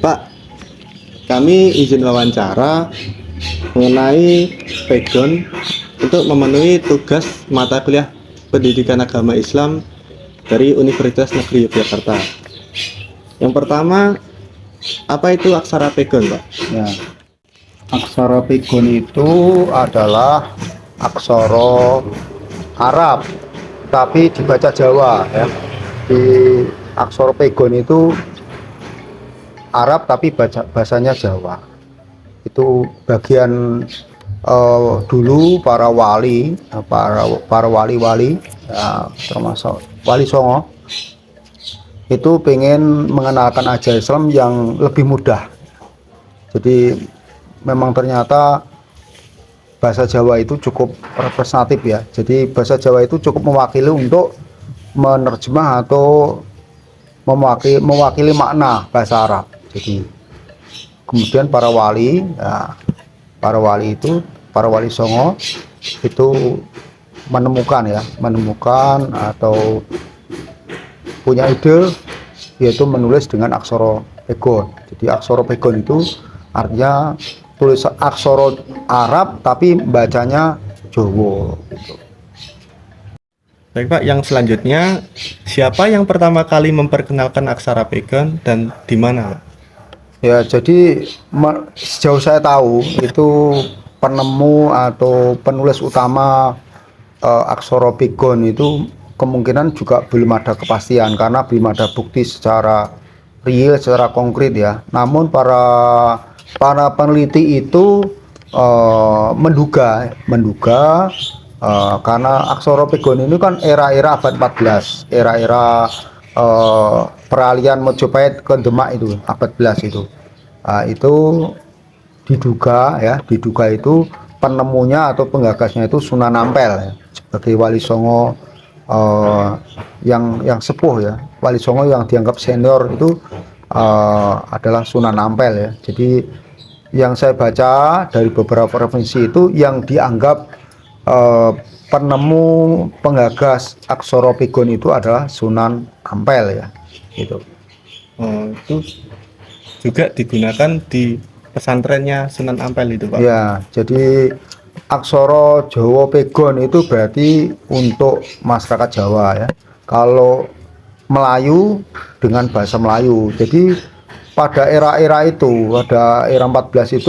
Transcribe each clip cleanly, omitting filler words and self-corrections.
Pak, kami izin wawancara mengenai background untuk memenuhi tugas mata kuliah Pendidikan Agama Islam dari Universitas Negeri Yogyakarta. Yang pertama, apa itu aksara pegon, Pak? Ya, aksara pegon itu adalah aksara Arab, tapi dibaca Jawa ya. Di aksara pegon itu Arab tapi bahasanya Jawa. Itu bagian dulu para wali, para wali-wali, ya, termasuk Wali Songo, itu pengen mengenalkan ajaran Islam yang lebih mudah. Jadi memang ternyata bahasa Jawa itu cukup representatif ya. Jadi bahasa Jawa itu cukup mewakili untuk menerjemah atau mewakili makna bahasa Arab. Jadi kemudian para wali, ya, para wali Songo itu menemukan atau punya ide, yaitu menulis dengan aksara pegon. Jadi aksara pegon itu artinya tulis aksara Arab tapi bacanya Jawa gitu. Baik Pak, yang selanjutnya, siapa yang pertama kali memperkenalkan aksara pegon dan di mana, Pak? Ya, jadi sejauh saya tahu itu penemu atau penulis utama aksara pegon itu kemungkinan juga belum ada kepastian karena belum ada bukti secara real, secara konkret ya. Namun para peneliti itu menduga karena aksara pegon ini kan era-era abad 14, era-era peralihan Mojopahit ke Demak itu abad 11 itu. Itu diduga itu penemunya atau penggagasnya itu Sunan Ampel ya, sebagai Wali Songo yang sepuh ya. Wali Songo yang dianggap senior itu adalah Sunan Ampel ya. Jadi yang saya baca dari beberapa referensi itu yang dianggap penemu penggagas aksara pegon itu adalah Sunan Ampel ya, gitu. Itu juga digunakan di pesantrennya Sunan Ampel itu, Pak? Ya, jadi aksara Jawa pegon itu berarti untuk masyarakat Jawa ya. Kalau Melayu dengan bahasa Melayu. Jadi pada era-era itu, pada era 14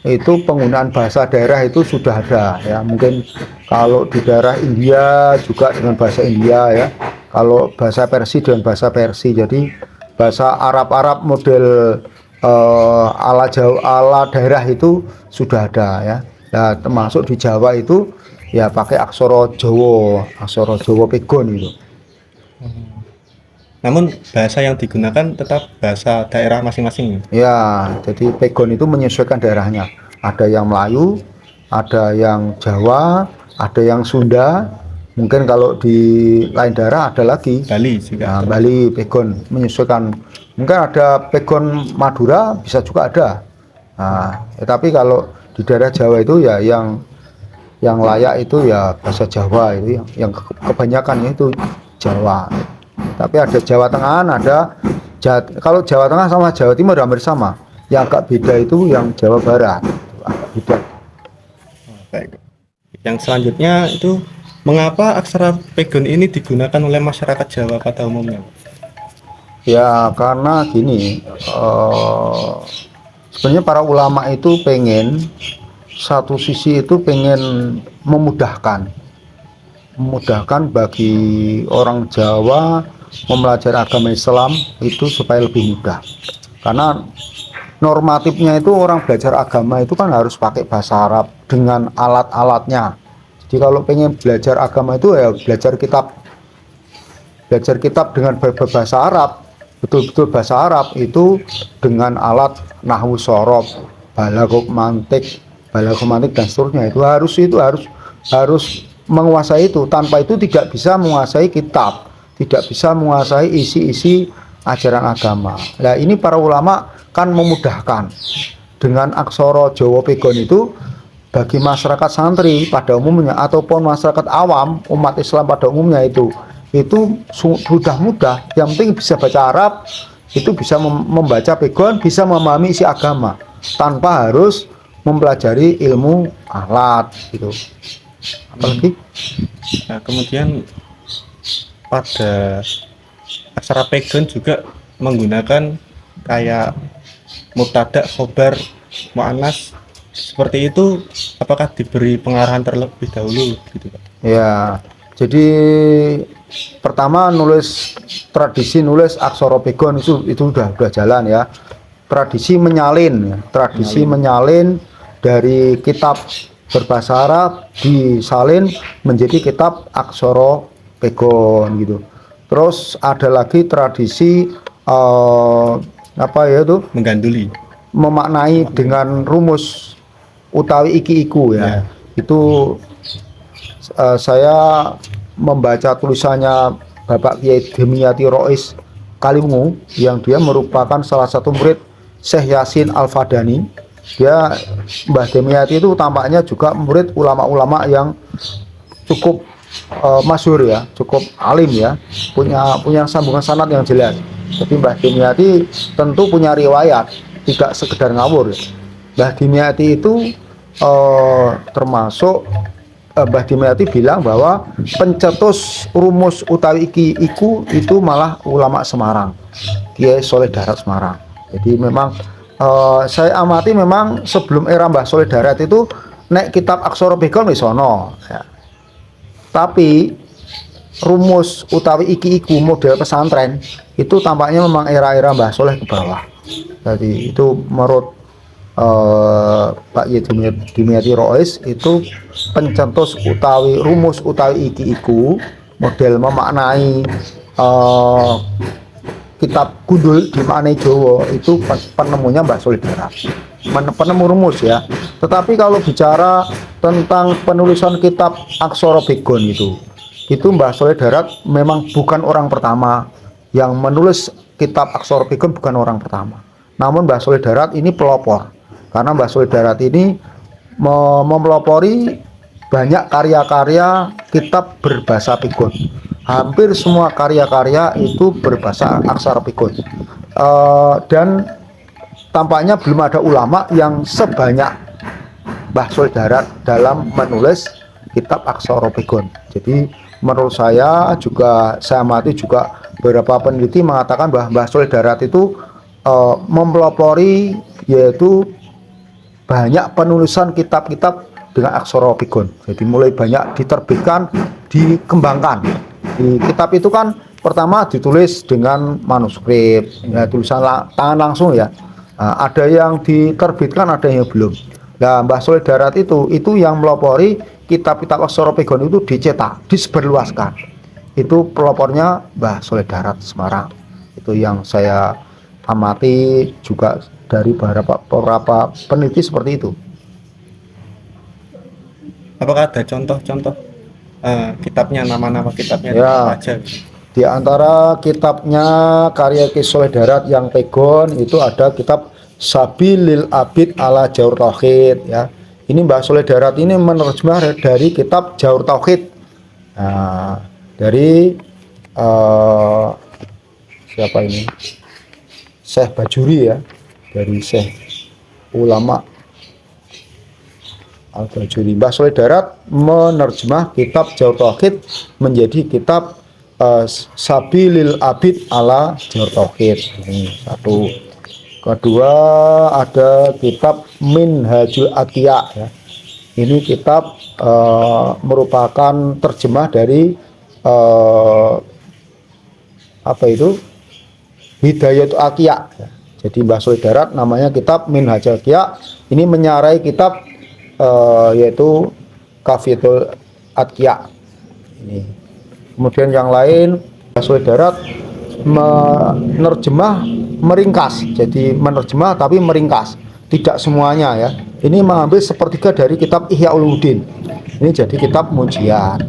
itu penggunaan bahasa daerah itu sudah ada ya. Mungkin kalau di daerah India juga dengan bahasa India ya. Kalau bahasa Persia dengan bahasa Persia. Jadi bahasa Arab model ala Jawa, ala daerah itu sudah ada ya. Nah, termasuk di Jawa itu ya pakai aksara Jawa pegon itu. Namun bahasa yang digunakan tetap bahasa daerah masing-masing. Ya, jadi pegon itu menyesuaikan daerahnya. Ada yang Melayu, ada yang Jawa, ada yang Sunda. Mungkin kalau di lain daerah ada lagi Bali juga. Nah, Bali pegon menyesuaikan. Mungkin ada pegon Madura, bisa juga ada. Nah, tapi kalau di daerah Jawa itu ya yang layak itu ya bahasa Jawa itu yang kebanyakan itu Jawa. Tapi ada Jawa Tengah, kalau Jawa Tengah sama Jawa Timur hampir sama. Yang agak beda itu yang Jawa Barat, agak beda. Baik. Yang selanjutnya itu, mengapa aksara pegon ini digunakan oleh masyarakat Jawa pada umumnya? Ya karena gini, sebenarnya para ulama itu pengen satu sisi itu pengen memudahkan bagi orang Jawa mempelajari agama Islam itu supaya lebih mudah. Karena normatifnya itu orang belajar agama itu kan harus pakai bahasa Arab dengan alat-alatnya. Jadi kalau pengen belajar agama itu ya belajar kitab dengan berbahasa Arab, betul-betul bahasa Arab itu dengan alat nahwu sorof, balaghah mantik dan seterusnya. Itu harus menguasai itu. Tanpa itu tidak bisa menguasai kitab, tidak bisa menguasai isi-isi ajaran agama. Nah ini para ulama kan memudahkan dengan aksara Jawa pegon itu bagi masyarakat santri pada umumnya ataupun masyarakat awam umat Islam pada umumnya itu sudah mudah. Yang penting bisa baca Arab, itu bisa membaca pegon, bisa memahami isi agama tanpa harus mempelajari ilmu alat gitu. Apalagi Nah, kemudian pada aksara pegon juga menggunakan kayak mubtada, khobar, muannas seperti itu, apakah diberi pengarahan terlebih dahulu gitu Pak? ya, jadi pertama tradisi nulis aksara pegon itu udah jalan ya. Tradisi menyalin, ya. Tradisi menyalin dari kitab berbahasa Arab disalin menjadi kitab aksara pegon gitu. Terus ada lagi tradisi apa ya itu Mengganduli. memaknai dengan rumus utawi iki-iku ya. Itu saya membaca tulisannya Bapak Kiai Demyati Rois Kalimungu yang dia merupakan salah satu murid Syekh Yasin Al-Fadani. Dia Mbah Demyati itu tampaknya juga murid ulama-ulama yang cukup masyhur ya, cukup alim ya, punya sambungan sanad yang jelas. Jadi Mbah Demyati tentu punya riwayat, tidak sekedar ngawur. Mbah Demyati itu termasuk Mbah Demyati bilang bahwa pencetus rumus utawi iki-iku itu malah ulama Semarang, Kiai Soleh Darat Semarang. Jadi memang saya amati memang sebelum era Mbah Soleh Darat itu nek kitab aksara pegon wis ana ya. Tapi rumus utawi iki-iku model pesantren itu tampaknya memang era-era Mbah Soleh ke bawah. Jadi itu menurut Pak Demyati Rois itu pencetus utawi rumus utawi iki-iku model memaknai kitab gundul dimaknai Jawa itu penemunya Mbah Soleh Darat, penemu rumus ya. Tetapi kalau bicara tentang penulisan kitab aksara pegon itu Mbah Soleh Darat memang bukan orang pertama yang menulis kitab aksara pegon, bukan orang pertama. Namun Mbah Soleh Darat ini pelopor, karena Mbah Soleh Darat ini mempelopori banyak karya-karya kitab berbahasa pegon. Hampir semua karya-karya itu berbahasa aksara pegon. Dan tampaknya belum ada ulama yang sebanyak Mbah Soleh Darat dalam menulis kitab aksara pegon. Jadi menurut saya amati juga beberapa peneliti mengatakan bahwa Mbah Soleh Darat itu mempelopori yaitu banyak penulisan kitab-kitab dengan aksara pegon. Jadi mulai banyak diterbitkan, dikembangkan. Di kitab itu kan pertama ditulis dengan manuskrip, ya, tulisan tangan langsung ya. Nah, ada yang diterbitkan, ada yang belum. Nah, Mbah Soleh Darat itu yang melopori kitab-kitab aksara pegon itu dicetak, disebarluaskan. Itu pelopornya Mbah Soleh Darat Semarang. Itu yang saya amati juga dari beberapa peneliti seperti itu. Apakah ada contoh-contoh kitabnya, nama-nama kitabnya Ya, apa aja? di antara kitabnya karya Kiai Soleh Darat yang pegon itu ada kitab Sabilil Abid ala Jaur Tauhid ya. Ini Mbah Soleh Darat ini menerjemah dari kitab Jaur Tauhid. Nah, dari siapa ini? Syekh Bajuri ya, dari Syekh ulama Al-Bajuri. Mbah Soleh Darat menerjemah kitab Jaur Tauhid menjadi kitab Sabilil Abid ala Jaur Tauhid. Ini satu. Kedua ada kitab Minhajul Atqiya ya. Ini kitab merupakan terjemah dari apa itu? Hidayatul Atqiya ya. Jadi Mbah Soleh Darat namanya kitab Minhajul Atqiya. Ini menyarai kitab yaitu Kafiatul Atqiya. Ini. Kemudian yang lain Mbah Soleh Darat menerjemah meringkas. Jadi menerjemah tapi meringkas, tidak semuanya ya. Ini mengambil sepertiga dari kitab Ihya Ulumuddin. Ini jadi kitab Munjiat.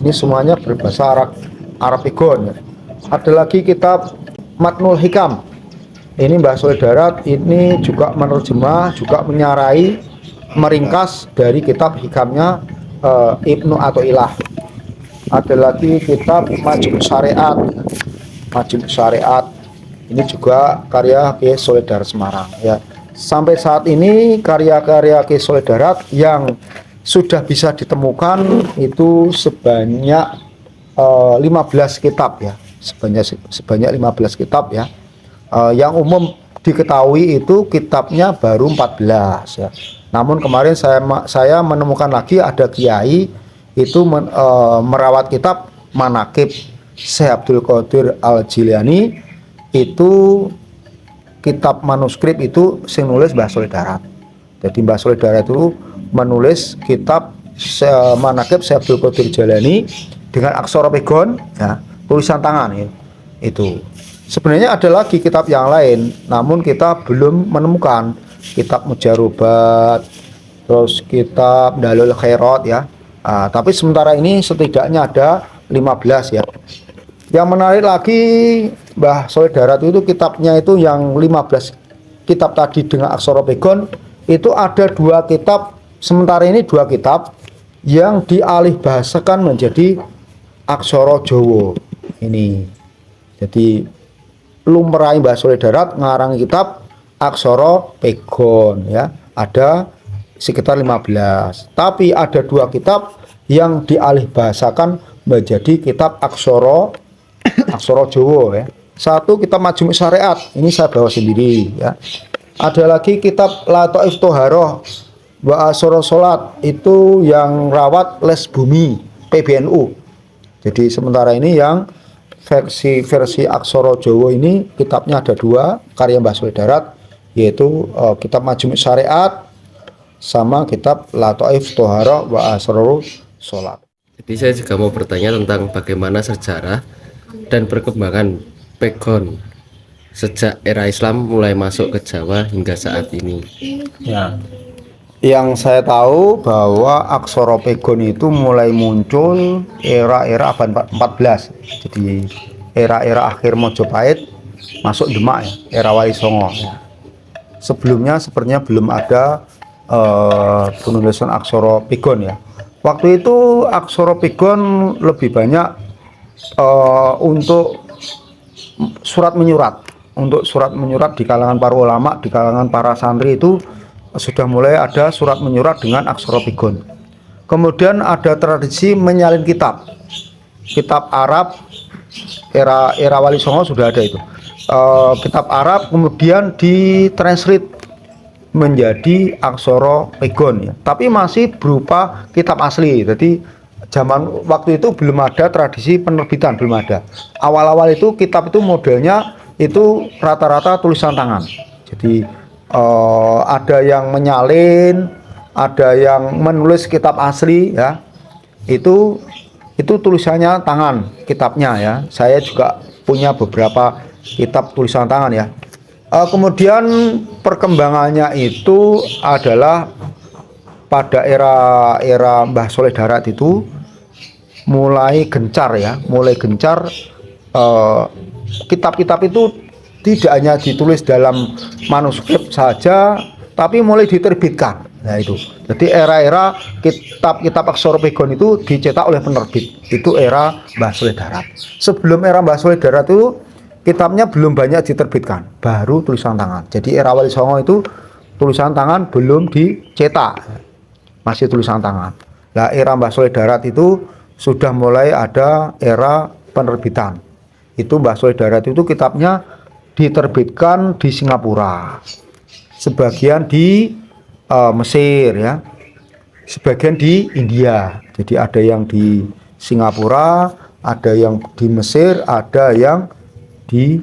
Ini semuanya berbahasa Arab pegon ya. Ada lagi kitab Matnul Hikam. Ini Mbah Soleh Darat ini juga menerjemah, juga menyarai, meringkas dari kitab hikamnya Ibnu Athaillah. Ada lagi kitab Majmu' Syariat. Majmu' Syariat Ini juga karya Ki Solidarat Semarang ya. Sampai saat ini karya-karya Ki Solidarat yang sudah bisa ditemukan itu sebanyak 15 kitab ya. Sebanyak 15 kitab ya. Yang umum diketahui itu kitabnya baru 14 ya. Namun kemarin saya menemukan lagi ada kiai itu merawat kitab Manaqib Syekh Abdul Qadir Al-Jilani, itu kitab manuskrip itu sing nulis Mbah Solidarat. Jadi Mbah Solidarat itu menulis kitab Manaqib Syekh Abdul Qadir Jilani dengan aksara pegon ya, tulisan tangan ya. Itu sebenarnya ada lagi kitab yang lain, namun kita belum menemukan kitab Mujarobat, terus kitab Dalil Khairat ya. Tapi sementara ini setidaknya ada 15 ya. Yang menarik lagi Mbah Solidarat itu kitabnya itu yang 15 kitab tadi dengan aksara pegon itu ada 2 kitab, sementara ini 2 kitab yang dialih bahasakan menjadi aksara Jawa ini. Jadi lumrahe Mbah Solidarat ngarang kitab aksara pegon ya, ada sekitar 15. Tapi ada 2 kitab yang dialih bahasakan menjadi kitab aksara Jawa ya. Satu kitab Majmu' Syariat, ini saya bawa sendiri ya. Ada lagi kitab Lataif Thoharoh wa Aksara Salat, itu yang rawat Les Bumi PBNU. Jadi sementara ini yang versi aksara Jawa ini kitabnya ada 2 karya Mbah Solidarat, yaitu kitab Majmu' Syariat sama kitab Lataif Thoharoh wa Aksara Salat. Jadi saya juga mau bertanya tentang bagaimana sejarah dan perkembangan pegon sejak era Islam mulai masuk ke Jawa hingga saat ini. Ya. Yang saya tahu bahwa aksara pegon itu mulai muncul era-era abad 14. Jadi era-era akhir Mojopahit masuk Demak ya, era Wali Songo. Sebelumnya sepertinya belum ada penulisan aksara pegon ya. Waktu itu aksara pegon lebih banyak untuk surat menyurat. Untuk surat menyurat di kalangan para ulama, di kalangan para santri itu sudah mulai ada surat menyurat dengan aksara pegon. Kemudian ada tradisi menyalin kitab. Kitab Arab era Wali Songo sudah ada itu. Kitab Arab kemudian ditranslate menjadi aksara pegon ya. Tapi masih berupa kitab asli. Jadi zaman waktu itu belum ada tradisi penerbitan, belum ada. Awal-awal itu kitab itu modelnya itu rata-rata tulisan tangan. Jadi ada yang menyalin, ada yang menulis kitab asli ya. Itu tulisannya tangan kitabnya ya. Saya juga punya beberapa kitab tulisan tangan ya. Kemudian perkembangannya itu adalah pada era Mbah Solidarat itu mulai gencar ya, kitab-kitab itu tidak hanya ditulis dalam manuskrip saja, tapi mulai diterbitkan. Nah itu, jadi era-era kitab-kitab aksara pegon itu dicetak oleh penerbit, itu era Mbah Solidarat. Sebelum era Mbah Solidarat itu kitabnya belum banyak diterbitkan, baru tulisan tangan. Jadi era Wali Songo itu tulisan tangan belum dicetak, masih tulisan tangan. Nah era Mbah Solidarat itu sudah mulai ada era penerbitan. Itu Mbah Solidarat itu kitabnya diterbitkan di Singapura, sebagian di Mesir ya, sebagian di India. Jadi ada yang di Singapura, ada yang di Mesir, ada yang di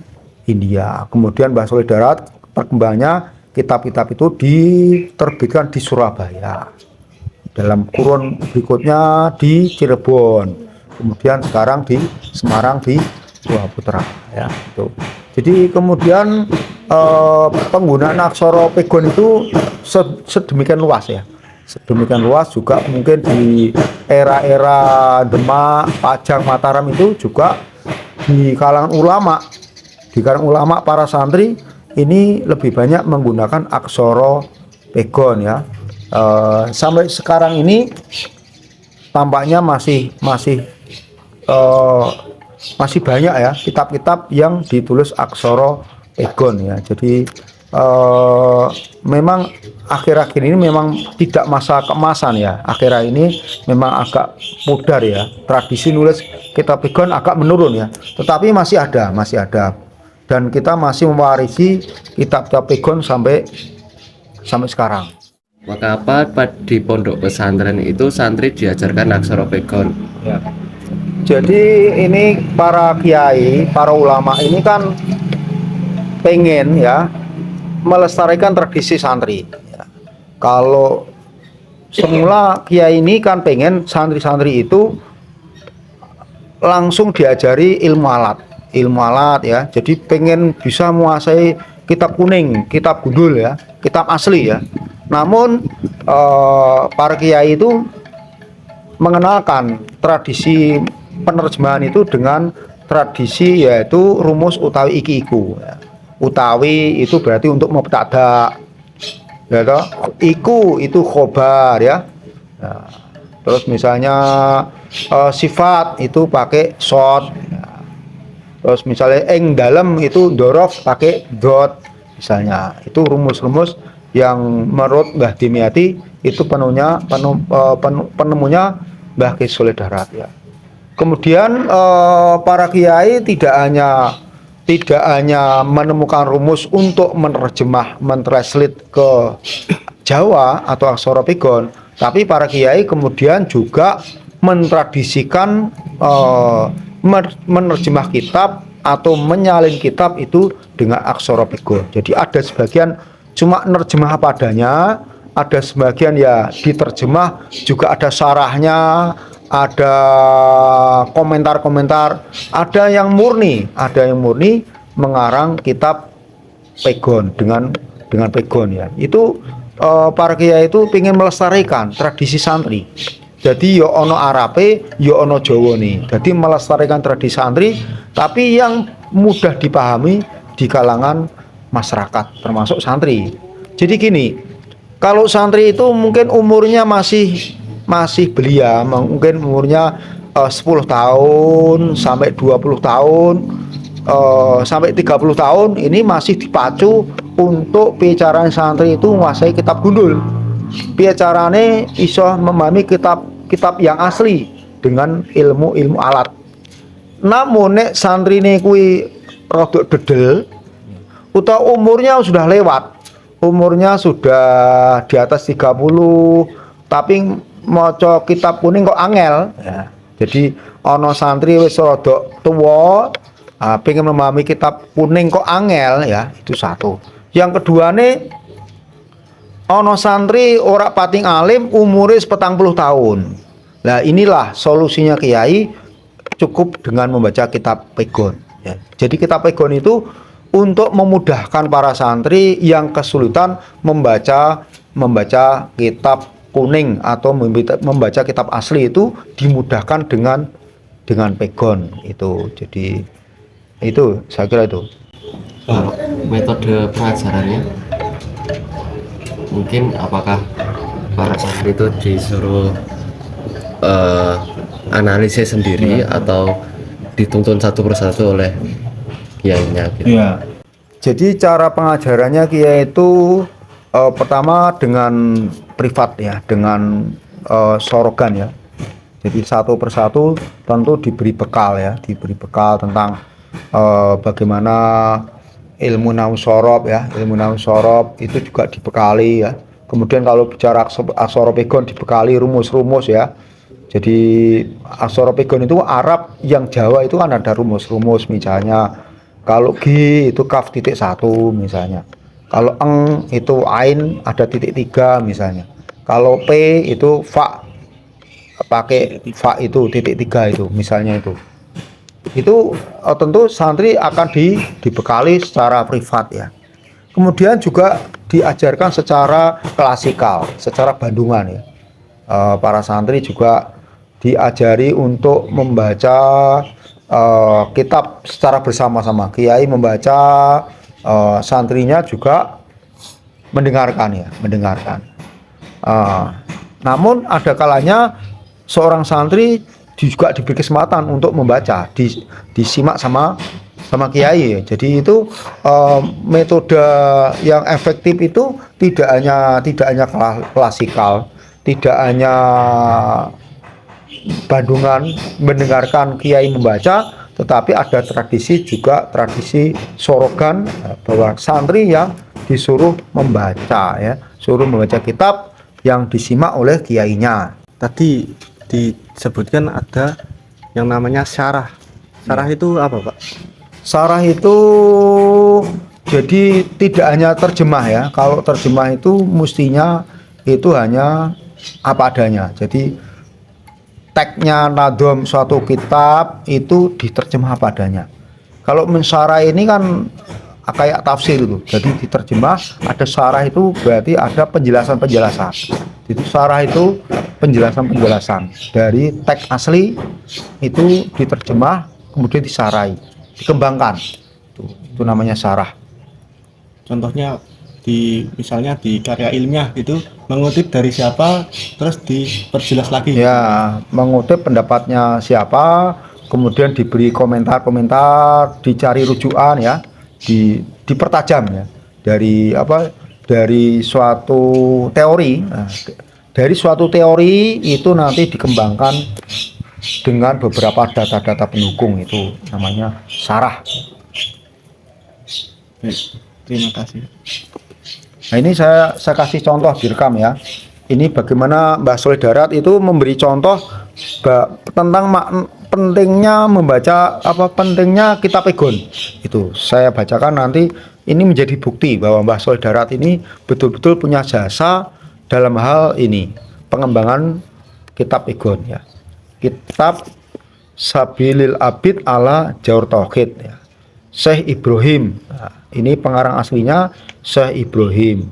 India. Kemudian Mbah Solidarat perkembangannya kitab-kitab itu diterbitkan di Surabaya. Dalam kurun berikutnya di Cirebon, kemudian sekarang di Semarang di Putra ya itu. Jadi kemudian penggunaan aksara pegon itu sedemikian luas ya, sedemikian luas juga mungkin di era-era Demak, Pajang, Mataram itu juga di kalangan ulama para santri ini lebih banyak menggunakan aksara pegon ya. Sampai sekarang ini tampaknya masih banyak ya kitab-kitab yang ditulis aksara pegon ya. Jadi memang akhir-akhir ini memang tidak masa keemasan ya. Akhir-akhir ini memang agak pudar ya. Tradisi nulis kitab pegon agak menurun ya. Tetapi masih ada. Dan kita masih mewarisi kitab-kitab pegon sampai sekarang. Maka apa di pondok pesantren itu santri diajarkan aksara pegon? Ya. Jadi ini para kiai, para ulama ini kan pengen ya melestarikan tradisi santri. Ya. Kalau semula kiai ini kan pengen santri-santri itu langsung diajari ilmu alat ya. Jadi pengen bisa menguasai kitab kuning, kitab gundul ya, kitab asli ya. Namun para kiai itu mengenalkan tradisi penerjemahan itu dengan tradisi yaitu rumus utawi iki-iku ya. Utawi itu berarti untuk mubtada ya toh. Iku itu khobar ya. Nah, terus misalnya sifat itu pakai shot ya. Terus misalnya eng dalam itu dorof pakai dot misalnya. Itu rumus-rumus yang menurut Mbah Dimyati itu penemunya Mbah Ki Soleh Darat ya. Kemudian para kiai tidak hanya menemukan rumus untuk mentranslate ke Jawa atau aksara pegon, tapi para kiai kemudian juga mentradisikan menerjemah kitab atau menyalin kitab itu dengan aksara pegon. Jadi ada sebagian cuma nerjemah apa adanya, ada sebagian ya diterjemah, juga ada syarahnya, ada komentar-komentar, ada yang murni mengarang kitab pegon dengan pegon ya. Itu para kiai itu ingin melestarikan tradisi santri. Jadi yo ono Arabe, yo ono Jawa nih. Jadi melestarikan tradisi santri, tapi yang mudah dipahami di kalangan masyarakat, termasuk santri. Jadi gini, kalau santri itu mungkin umurnya masih belia, mungkin umurnya 10 tahun sampai 20 tahun sampai 30 tahun ini masih dipacu untuk bicaraan santri itu menguasai kitab gundul. Bicarane iso memahami kitab yang asli dengan ilmu alat. Namun nek santrine kuwi rodok dedel utawa umurnya sudah lewat, umurnya sudah di atas 30 tapi maca kitab kuning kok angel ya. Jadi ono santri wis rada tuwa pengen memahami kitab kuning kok angel ya, itu satu. Yang kedua nih ono santri ora pating alim umure 40 tahun. Nah inilah solusinya kiai, cukup dengan membaca kitab pegon ya. Jadi kitab pegon itu untuk memudahkan para santri yang kesulitan membaca kitab kuning atau membaca kitab asli itu dimudahkan dengan pegon itu. Jadi itu saya kira itu. Metode pengajarannya mungkin apakah para santri itu disuruh analisis sendiri atau dituntun satu persatu oleh kiainya gitu. Ya. Jadi cara pengajarannya kiai itu pertama dengan privat ya, dengan sorogan ya. Jadi satu persatu tentu diberi bekal ya, tentang bagaimana ilmu nahwu sorob ya, ilmu nahwu sorob itu juga dibekali ya. Kemudian kalau bicara aksara pegon dibekali rumus-rumus ya. Jadi aksara pegon itu Arab, yang Jawa itu kan ada rumus-rumus, misalnya kalau G itu kaf titik 1 misalnya. Kalau eng itu ain ada titik 3 misalnya. Kalau P itu fa pakai fa itu titik 3 itu misalnya itu. Itu tentu santri akan dibekali secara privat ya. Kemudian juga diajarkan secara klasikal, secara Bandungan ya. Para santri juga diajari untuk membaca kitab secara bersama-sama. Kiai membaca, santrinya juga mendengarkan. Namun ada kalanya seorang santri juga diberi kesempatan untuk membaca, disimak sama kiai. Jadi itu metode yang efektif itu tidak hanya klasikal, tidak hanya Bandungan mendengarkan kiai membaca, tetapi ada tradisi juga, tradisi sorogan bahwa santri yang disuruh membaca, ya, suruh membaca kitab yang disimak oleh kiainya. Tadi disebutkan ada yang namanya syarah. Syarah itu apa, Pak? Syarah itu jadi tidak hanya terjemah, ya. Kalau terjemah itu mestinya itu hanya apa adanya. Jadi teksnya nadom suatu kitab itu diterjemah apa adanya. Kalau mensyarah ini kan kayak tafsir itu. Jadi diterjemah, ada syarah itu berarti ada penjelasan-penjelasan. Itu syarah itu penjelasan-penjelasan dari teks asli itu diterjemah kemudian disarai, dikembangkan. Itu namanya syarah. Contohnya misalnya di karya ilmiah itu mengutip dari siapa terus diperjelas lagi. Ya, mengutip pendapatnya siapa, kemudian diberi komentar-komentar, dicari rujukan, ya, dipertajam, ya, dari suatu teori. Nah, dari suatu teori itu nanti dikembangkan dengan beberapa data-data pendukung, itu namanya syarah. Baik, terima kasih. Nah, ini saya kasih contoh direkam, ya. Ini bagaimana Mbah Soleh Darat itu memberi contoh tentang pentingnya membaca, pentingnya kitab Pegon. Itu saya bacakan nanti, ini menjadi bukti bahwa Mbah Soleh Darat ini betul-betul punya jasa dalam hal ini, pengembangan kitab Pegon, ya. Kitab Sabilil Abid ala Jaur Tauhid, ya. Syekh Ibrahim. Nah, ini pengarang aslinya Syekh Ibrahim,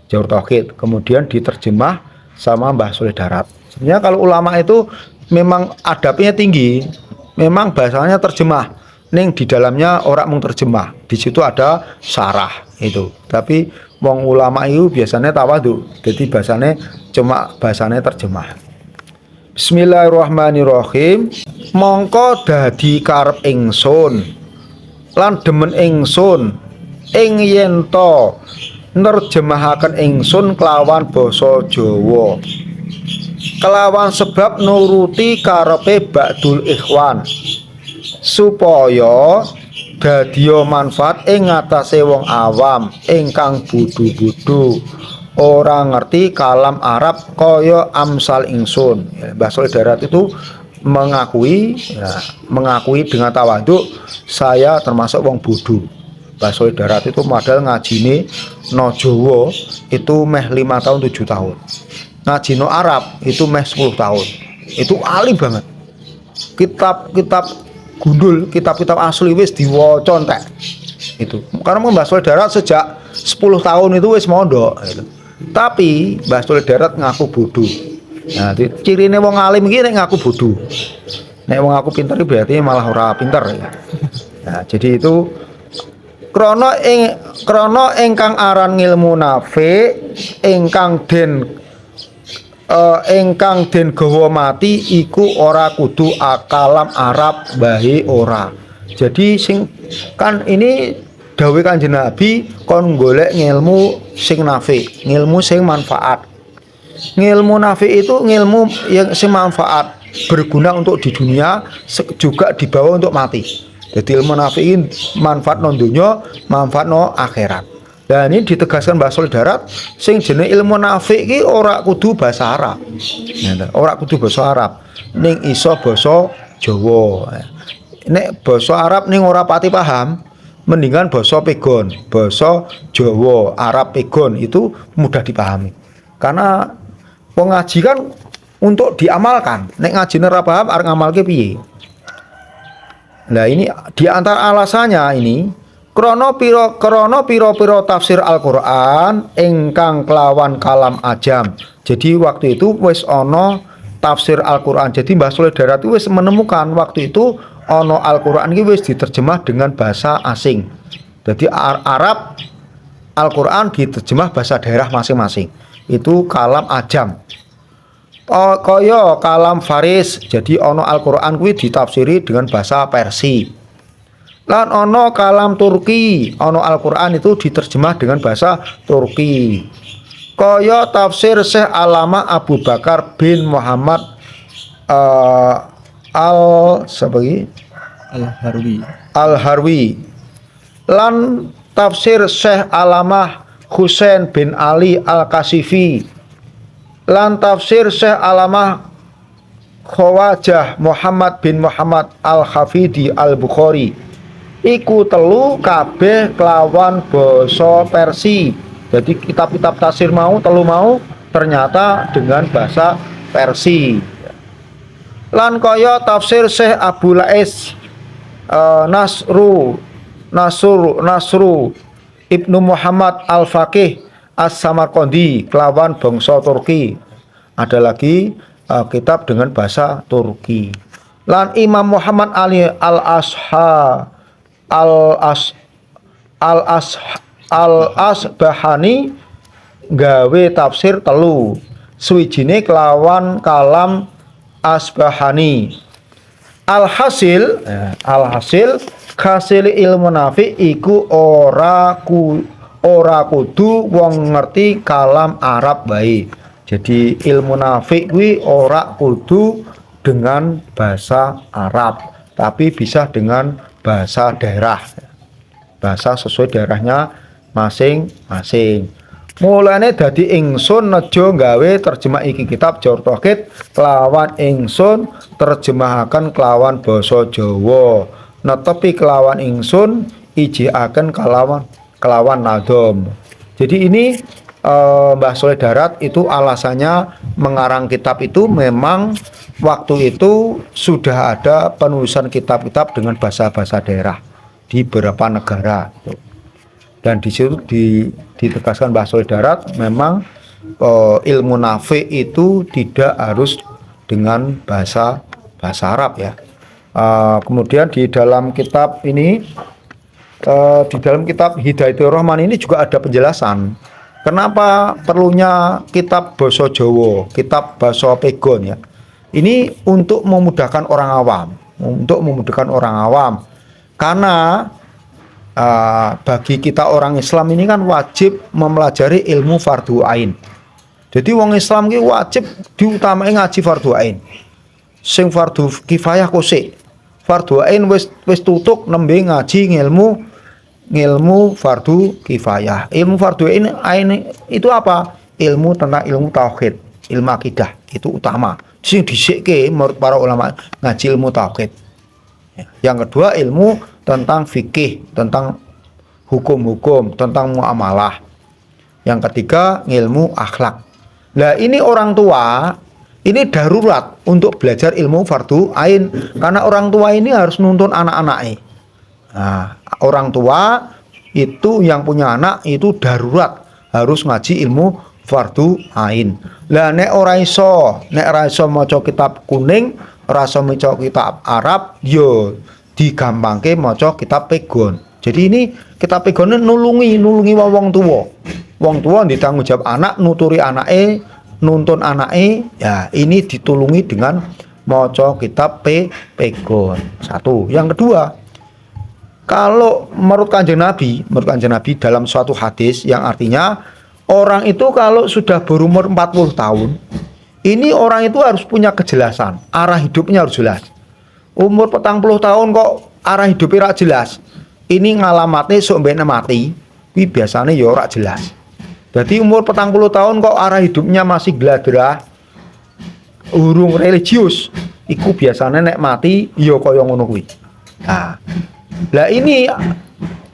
Jaur Tauhid. Kemudian diterjemah sama Mbah Soleh Darat. Sebenarnya kalau ulama itu memang adabnya tinggi, memang bahasanya terjemah. Ning di dalamnya orang mau terjemah. Di situ ada syarah itu. Tapi wong ulama itu biasanya tawadhu. Jadi bahasanya cuma bahasanya terjemah. Bismillahirrahmanirrahim. Mongko dadi karep ingsun lan demen ingsun ing yen to nerjemahaken ingsun kelawan basa Jawa, kelawan sebab nuruti karepe Ba'dul Ikhwan, supaya dadiya manfaat ing ngatasé wong awam ingkang bodho-bodho ora ngerti kalam Arab kaya amsal ingsun. Mbah Soleh Darat itu mengakui dengan tawaduk, saya termasuk wong bodoh. Mbah Soleh Darat itu modal ngajine no Jawa itu meh 5 tahun 7 tahun. Ngaji no Arab itu meh 10 tahun. Itu alim banget. Kitab-kitab gundul, kitab-kitab asli wis diwaca entek. Itu. Karena Mbah Soleh Darat sejak 10 tahun itu wis mondok gitu. Tapi Mbah Soleh Darat ngaku bodoh. Nah, cirine wong alim iki nek ngaku bodoh. Nek wong aku pinter berarti malah ora pinter, ya. Nah, jadi itu krana ingkang aran ngilmu nafi ingkang den gawa mati iku ora kudu akalam Arab bahe ora. Jadi sing kan ini dawuh Kanjeng Nabi kon golek ngilmu sing nafi, ngilmu sing manfaat. Ngilmu nafi itu ngilmu yang semanfaat, berguna untuk di dunia juga dibawa untuk mati. Jadi ilmu nafi ini manfaat non dunia, manfaat non akhirat. Dan ini ditegaskan Mbah Soleh Darat, sing jenenge ilmu nafi iki ora kudu bahasa Arab. Ora kudu bahasa Arab, ning iso basa Jawa. Nek basa Arab ning ora pati paham, mendingan basa Pegon, basa Jawa, Arab Pegon itu mudah dipahami. Karena pengaji kan untuk diamalkan. Nek ngaji ora paham arep ngamalke piye? Nah, ini di antara alasannya ini krana pira-pira tafsir Al-Qur'an ingkang kelawan kalam ajam. Jadi waktu itu wis ana tafsir Al-Qur'an. Jadi Mbah Soleh Darat itu wis menemukan waktu itu ana Al-Qur'an iki wis diterjemah dengan bahasa asing. Jadi Arab Al-Qur'an diterjemah bahasa daerah masing-masing. Itu kalam ajam. Kaya kalam Faris, jadi ono Al-Qur'an kuwi ditafsiri dengan bahasa Persia. Lan ono kalam Turki, ono Al-Qur'an itu diterjemah dengan bahasa Turki. Kaya tafsir Syekh Alama Abu Bakar bin Muhammad Al-Harwi. Al-Harwi. Lan tafsir Syekh Alamah Husain bin Ali Al-Kasifi. Lan tafsir Syekh Alamah Khawajah Muhammad bin Muhammad Al-Hafidi Al-Bukhari. Iku telu kabeh kelawan basa Persia. Jadi kitab-kitab tafsir mau telu mau ternyata dengan bahasa Persia. Lan kaya tafsir Syekh Abu Lais Nasru Ibnu Muhammad Al-Faqih As-Samarqandi kelawan bangsa Turki. Ada lagi kitab dengan bahasa Turki. Lan Imam Muhammad Ali Al-Asbahani gawe tafsir telu. Suwijine kelawan kalam Asbahani. Alhasil hasil ilmu nafi iku ora kudu wong ngerti kalam Arab bae. Jadi ilmu nafi kuwi ora kudu dengan bahasa Arab, tapi bisa dengan bahasa daerah. Bahasa sesuai daerahnya masing-masing. Mulane dadi ingsun nejo gawe terjemah iki kitab Jawhar Tauhid kelawan ingsun terjemahaken kelawan basa Jawa. Netepi kelawan ingsun ijiaken kelawan nadom. Jadi ini Mbah Soleh Darat itu alasannya mengarang kitab itu memang waktu itu sudah ada penulisan kitab-kitab dengan bahasa-bahasa daerah di beberapa negara. Dan di situ ditegaskan Mbah Soleh Darat memang ilmu nafi itu tidak harus dengan bahasa Arab ya. Kemudian di dalam kitab ini di dalam kitab Hidayatul Rahman ini juga ada penjelasan kenapa perlunya kitab basa Jawa, kitab basa Pegon ya. Ini untuk memudahkan orang awam, karena bagi kita orang Islam ini kan wajib mempelajari ilmu fardhu ain. Jadi wong Islam ki wajib diutamai ngaji fardhu ain. Sing fardhu kifayah kosek. Fardhu ain wis tutuk nembe ngaji ngilmu fardhu kifayah. Ilmu fardhu ain itu apa? Ilmu tentang ilmu tauhid, ilmu akidah itu utama. Sing disikke menurut para ulama ngaji ilmu tauhid. Yang kedua ilmu tentang fikih, tentang hukum-hukum, tentang muamalah. Yang ketiga ilmu akhlak. Nah ini orang tua ini darurat untuk belajar ilmu fardhu ain karena orang tua ini harus nuntun anak-anaknya. Nah, orang tua itu yang punya anak itu darurat harus ngaji ilmu fardhu ain. Lah nek ora iso maca kitab kuning, ora iso maca kitab Arab, yo digampangke maca kitab Pegon. Jadi ini kitab Pegon nulungi wong tua. Wong tua ditanggung jawab anak, nuturi anake, nuntun anake, ya ini ditulungi dengan maca kitab Pegon. Satu. Yang kedua, kalau menurut Kanjeng Nabi dalam suatu hadis yang artinya orang itu kalau sudah berumur 40 tahun, ini orang itu harus punya kejelasan, arah hidupnya harus jelas. Umur 40 tahun kok arah hidupnya ora jelas. Ini ngalamatnya sok mbene mati, kuwi biasane ya ora jelas. Jadi umur 40 tahun kok arah hidupnya masih gladrah, urung religius, iku biasanya nek mati ya kaya ngono kuwi. Nah, lah ini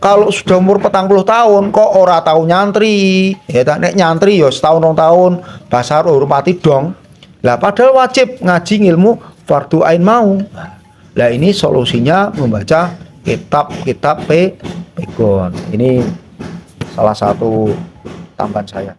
kalau sudah umur 40 tahun kok ora tahu nyantri, ya tak nek nyantri ya setahun 2 tahun, basar urung mati dong. Lah padahal wajib ngaji ilmu fardhu ain mau. Lah ini solusinya membaca kitab-kitab Pegon. Ini salah satu tambahan saya.